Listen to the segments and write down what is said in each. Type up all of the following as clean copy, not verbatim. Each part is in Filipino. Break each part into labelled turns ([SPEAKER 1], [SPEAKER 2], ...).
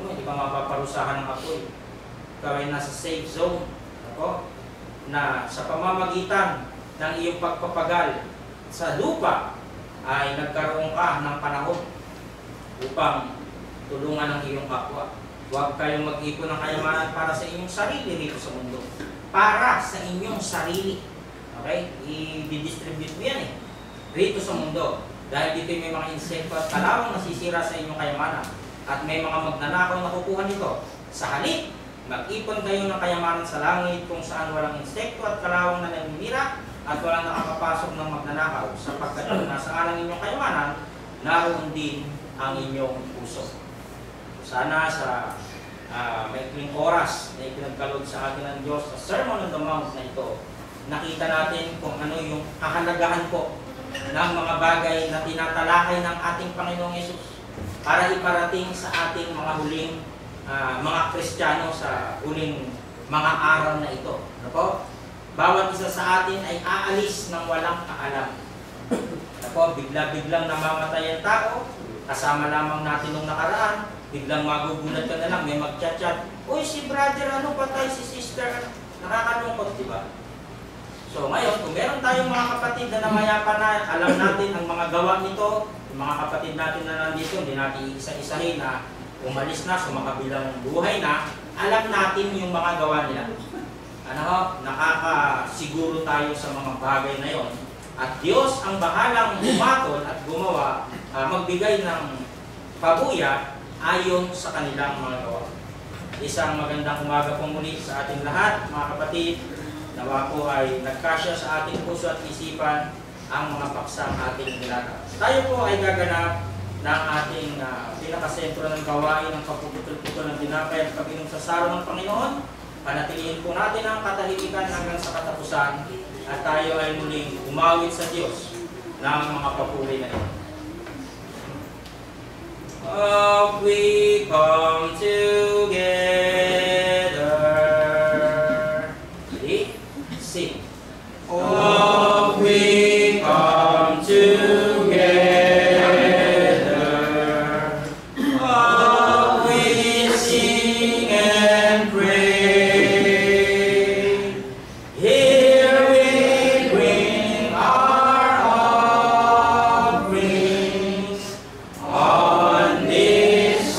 [SPEAKER 1] Alam mo, hindi ka mapaparusahan ng apoy. Ikaw ay nasa safe zone. Ako, na sa pamamagitan ng iyong pagpapagal sa lupa ay nagkaroon ka ng panahon upang tulungan ang iyong kapwa. Huwag kayong mag-ipon ng kayamanan para sa inyong sarili rito sa mundo. Para sa inyong sarili. Okay? I-distribute mo yan rito sa mundo. Dahil dito may mga insekto at kalawang nasisira sa inyong kayamanan. At may mga magnanakaw na kukuha nito. Sa halip, mag-ipon kayo ng kayamanan sa langit kung saan walang insekto at kalawang na naninira at walang nakakapasok ng magnanakaw. Sapagkat kung nasa alang inyong kayamanan, naroon din ang inyong puso. Sana sa maikling oras na ipinagkaloob sa atin ng Diyos sa Sermon on the Mount na ito, nakita natin kung ano yung kahalagahan po ng mga bagay na tinatalakay ng ating Panginoong Yesus para iparating sa ating mga huling mga Kristiyano sa huling mga araw na ito. Ano po? Bawat isa sa atin ay aalis ng walang kaalam. Ano po? Bigla-biglang namamatay ang tao, kasama lamang natin nung nakaraan, biglang magugulat ka na lang, may mag-chat-chat, uy, si brother, ano patay, si sister, nakakalungkot, diba? So ngayon, kung meron tayong mga kapatid na namayapa na, alam natin ang mga gawa nito, yung mga kapatid natin na nandito, hindi natin isa-isahin na umalis na, sumakabilang buhay na, alam natin yung mga gawa nila. Ano ho? Nakakasiguro tayo sa mga bagay na yon. At Diyos ang bahalang umatol at gumawa, magbigay ng pabuya ayon sa kanilang mga gawa. Isang magandang umaga po muli sa ating lahat, mga kapatid. Nawa po ay nagkasya sa ating puso at isipan ang mga paksang ating nilata. Tayo po ay gaganap ng ating pinakasentro ng gawain ng pagpuputol-putol ng tinapay at pag-inom sa saro ng Panginoon. Panatilihin po natin ang katahimikan hanggang sa katapusan at tayo ay muling umawit sa Diyos ng mga papuri na ito. We come together. Ready? Sing. We come together. We sing and pray. Here we bring our offerings on this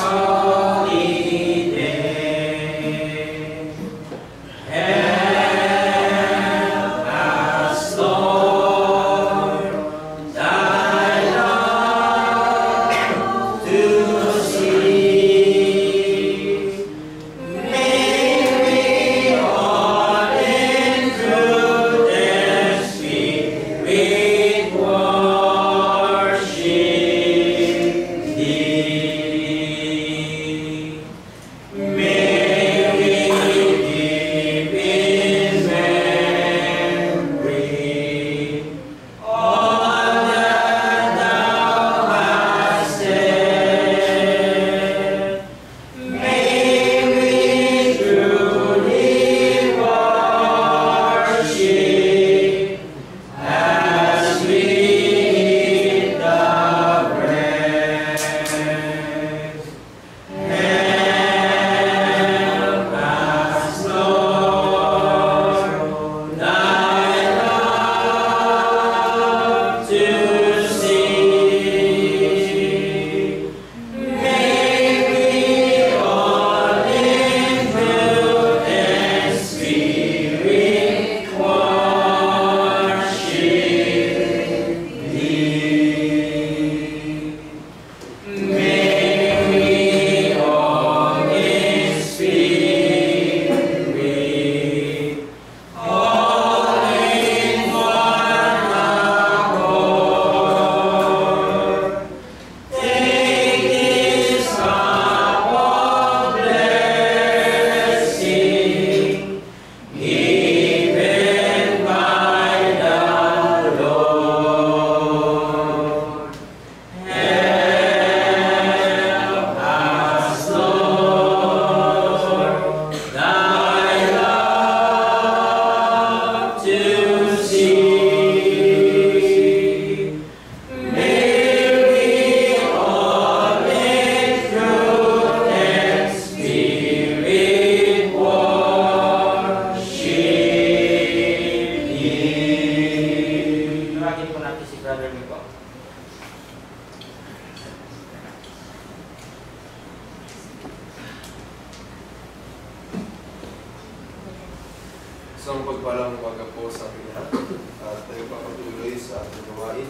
[SPEAKER 2] Isang pagpalang umaga po sa ating lahat at tayo papatuloy sa ating gawain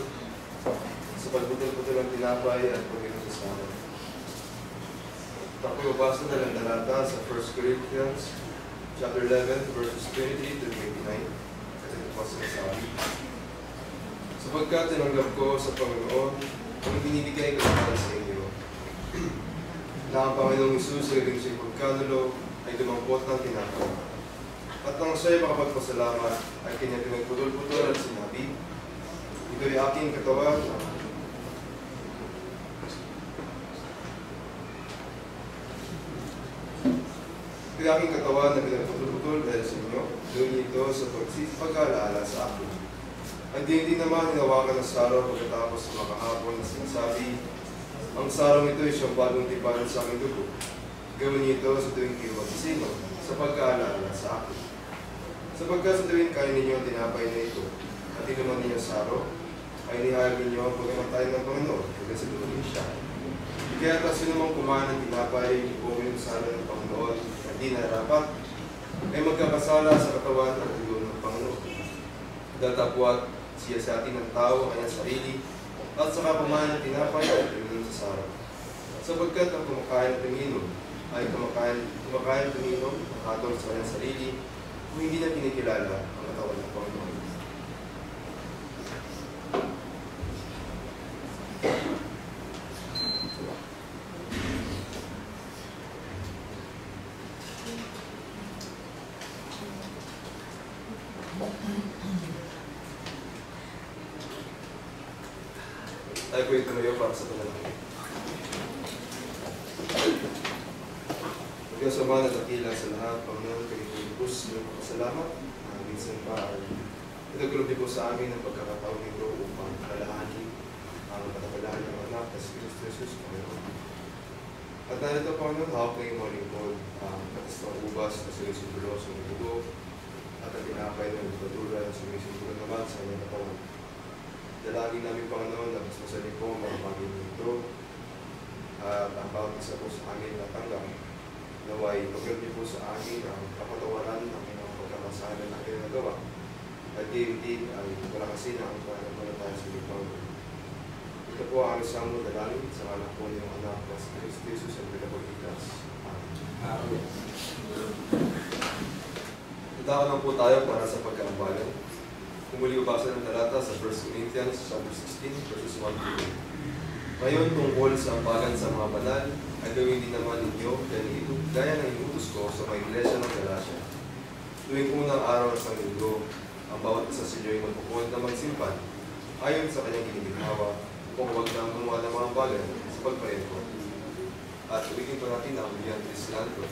[SPEAKER 2] sa pagputol-putol ng tinapay at pag-inom sa amin. Ako mabasa na lang talata sa 1 Corinthians chapter 11 verses 23 to 29. Kasi ito po sinasabi. Sapagkat tinanggap ko sa Panginoon ang binibigay ko para sa inyo na ang Panginoong Isus sa gagawin siyang pagkanulo ay dumampot ng tinapay. At nang siya'y makapagpasalamat ay kanya pinagputol-putol at sinabi, ito'y aking katawan na pinagputol-putol dahil sa inyo. Gawin ito sa pag-alaala sa akin. At din naman hinawakan ng saraw pagkatapos sa makahapon na sinasabi, ang sarong ito ay siyang bagong tipan sa aking dugo. Gawin niyo ito sa tuwing kayo magising sa pag-aalala sa akin. Sapagkat sa tuwing kain ninyo ang tinapay na ito at inuman ninyo saro, ay nihayag ninyo ang pagkamatay ng Panginoon hanggang sa dumating siya. Kaya sino mang kumain ng tinapay o uminom saro ng Panginoon at di narapat, ay magkakasala sa katawan at dugo ng Panginoon. Datapwat siya sa ating ng tao ang kanyang sarili at saka kumain ng tinapay at uminom sa saro. Sapagkat ang kumakain at uminom ay kumakain at uminom ang hatol sa kanyang sarili kung hindi na kinikilala ang katawan ng Panginoon. Tayo po ituloy para sa panalangin. Pagkasama na dakila sa lahat, Panginoon, kayo Diyos, ng pasalamat na minsan pa ay itagulog po sa amin ang pagkakataon nito upang kalahani ang katapalahan ng anak na si Kristo Jesus, Panginoon. At narito, Panginoon, hawak na yung mga lingkod, katas ng ubas na sinusimbolo sa mga dugo at ang tinapay ng patuloy na sinusimbolo naman sa kanyang katawan. Dalangin namin, Panginoon, na mas masaling po mga Panginoon ito at ang bawat isa po sa amin na tanggap. Naway, pagkat niyo po sa akin ang kapatawaran ng mga pagkakasalan na aking nagawa. At din ay wala kasi na ang pananampalataya sa Panginoon. Ito po ang isang dalangin sa anak po niyong anak na si Kristo Jesus ang pinapagligtas. Amen. Itawa lang po tayo para sa pagkaambalan. Kung muli ubasa ng talata sa 1 Corinthians chapter 16 verses 1 to 2. Ngayon, tungkol sa ambagan sa mga banal, ay gawin din naman ninyo gaya ng inutos ko sa mga iglesia ng Galatia. Tuwing unang araw ng Linggo, ang bawat isa sa inyo ay magpupunod na magsimpan ayon sa kanyang giniginawa upang huwag na gumawa ng mga bagay sa pagparento. At ulitin po natin ang Biyang Kristiyanto.